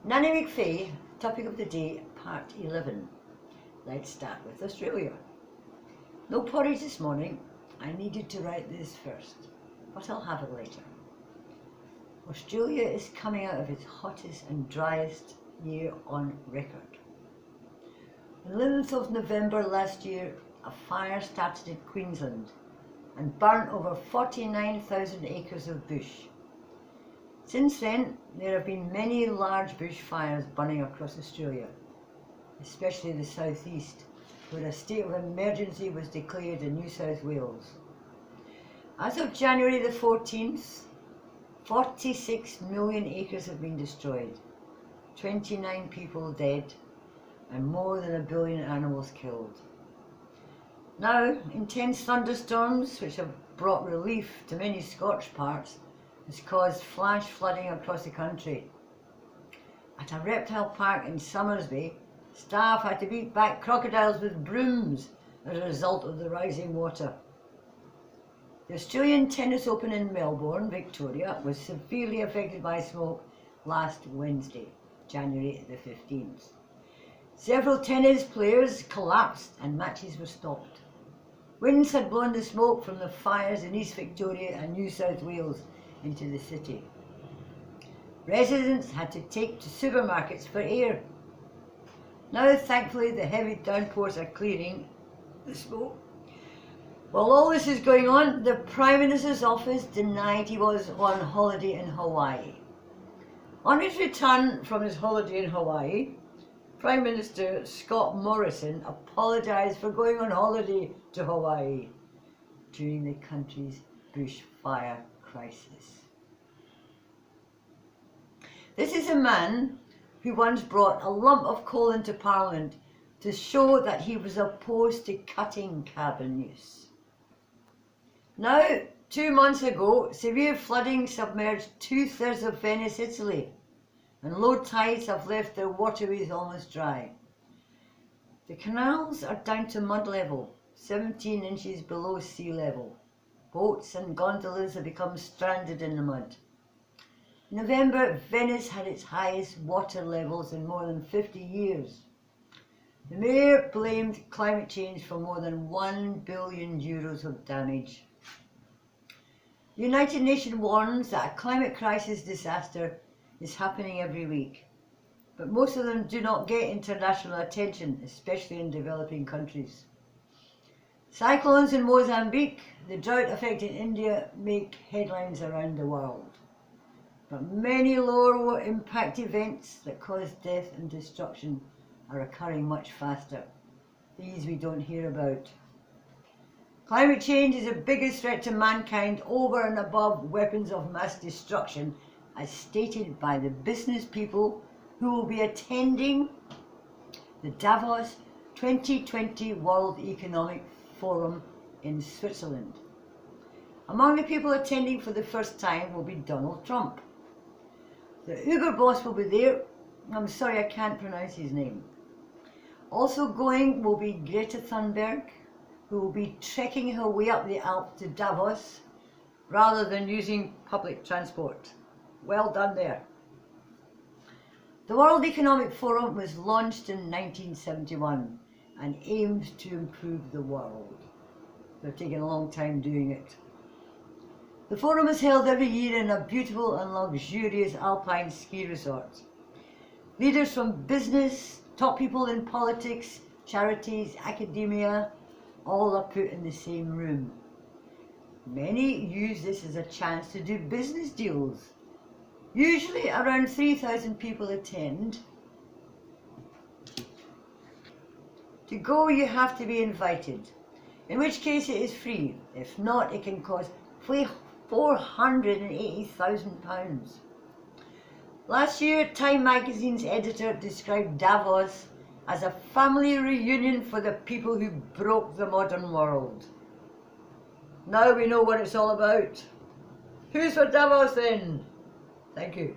Nanny MC Fay, topic of the day, part 11. Let's start with Australia. No porridge this morning. I needed to write this first, but I'll have it later. Australia is coming out of its hottest and driest year on record. On the 11th of November last year, a fire started in Queensland and burnt over 49,000 acres of bush. Since then, there have been many large bushfires burning across Australia, especially the southeast, where a state of emergency was declared in New South Wales. As of January the 14th, 46 million acres have been destroyed, 29 people dead, and more than 1 billion animals killed. Now, intense thunderstorms, which have brought relief to many scorched parts, has caused flash flooding across the country. At a reptile park in Summersby, staff had to beat back crocodiles with brooms as a result of the rising water. The Australian Tennis Open in Melbourne, Victoria, was severely affected by smoke last Wednesday, January the 15th. Several tennis players collapsed and matches were stopped. Winds had blown the smoke from the fires in East Victoria and New South Wales into the city. Residents had to take to supermarkets for air. Now, thankfully, the heavy downpours are clearing the smoke. While all this is going on, the Prime Minister's office denied he was on holiday in Hawaii. On his return from his holiday in Hawaii, Prime Minister Scott Morrison apologised for going on holiday to Hawaii during the country's bushfire crisis. This is a man who once brought a lump of coal into Parliament to show that he was opposed to cutting carbon use. Now, 2 months ago, severe flooding submerged 2/3 of Venice, Italy, and low tides have left their waterways almost dry. The canals are down to mud level, 17 inches below sea level. Boats and gondolas have become stranded in the mud. In November, Venice had its highest water levels in more than 50 years. The mayor blamed climate change for more than €1 billion of damage. The United Nations warns that a climate crisis disaster is happening every week, but most of them do not get international attention, especially in developing countries. Cyclones in Mozambique, the drought affecting India make headlines around the world. But many lower impact events that cause death and destruction are occurring much faster. These we don't hear about. Climate change is the biggest threat to mankind over and above weapons of mass destruction, as stated by the business people who will be attending the Davos 2020 World Economic Forum in Switzerland. Among the people attending for the first time will be Donald Trump. The Uber boss will be there. I'm sorry, I can't pronounce his name. Also going will be Greta Thunberg, who will be trekking her way up the Alps to Davos rather than using public transport. Well done there. The World Economic Forum was launched in 1971 and aims to improve the world. They're taking a long time doing it. The forum is held every year in a beautiful and luxurious alpine ski resort. Leaders from business, top people in politics, charities, academia, all are put in the same room. Many use this as a chance to do business deals. Usually around 3,000 people attend. To go, you have to be invited, in which case it is free. If not, it can cost £480,000. Last year, Time magazine's editor described Davos as a family reunion for the people who broke the modern world. Now we know what it's all about. Who's for Davos then? Thank you.